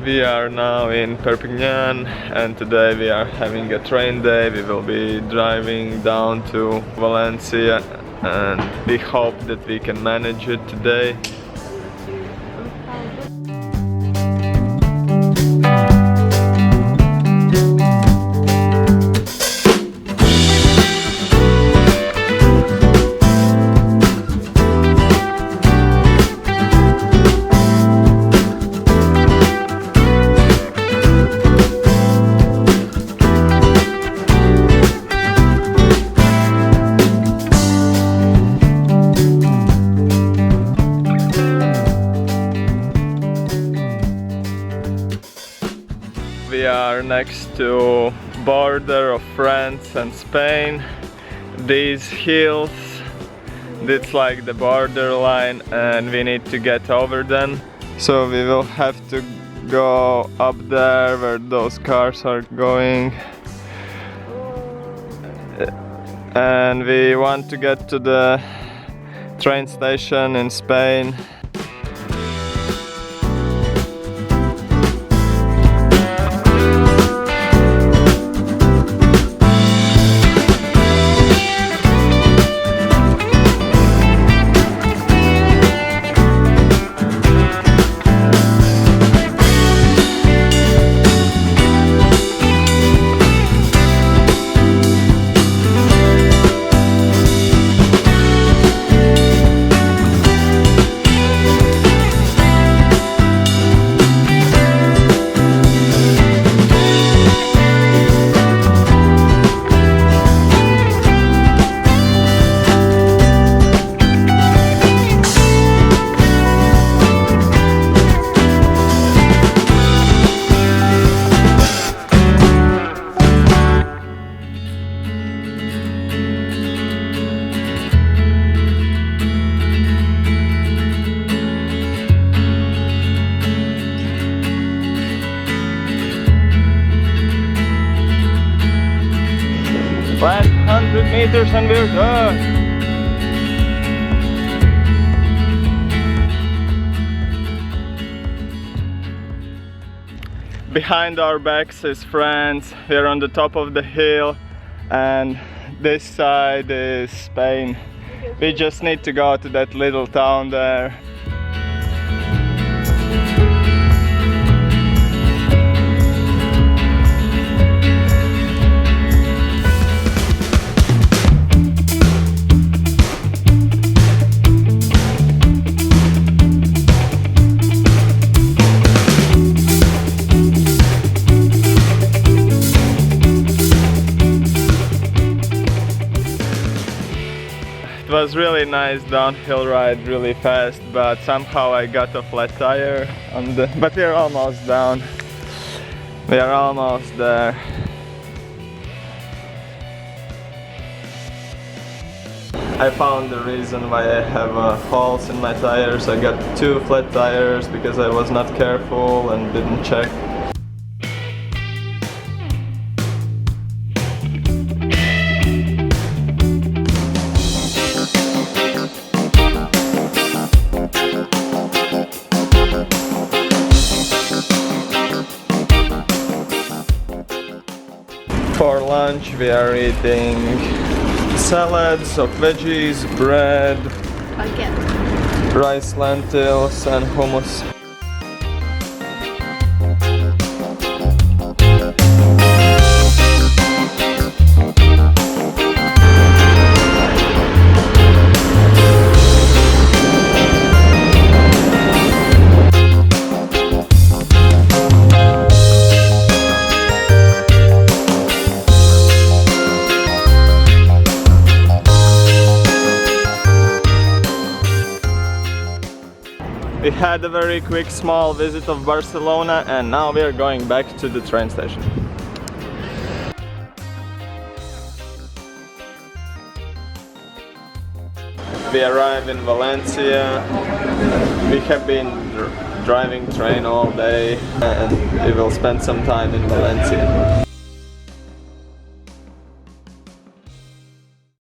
We are now in Perpignan and today we are having a train day. We will be driving down to Valencia and we hope that we can manage it today. We are next to border of France and Spain. These hills, it's like the borderline and we need to get over them. So we will have to go up there where those cars are going. And we want to get to the train station in Spain. Last 100 meters and we're done. Behind our backs is France. We're on the top of the hill and this side is Spain. We just need to go to that little town there. It was really nice downhill ride, really fast, but somehow I got a flat tire on the... But we're almost down. We are almost there. I found the reason why I have holes in my tires. I got 2 flat tires because I was not careful and didn't check. For lunch we are eating salads of veggies, bread, rice, lentils and hummus. We had a very quick small visit of Barcelona and now we are going back to the train station. We arrived in Valencia. We have been driving train all day and we will spend some time in Valencia.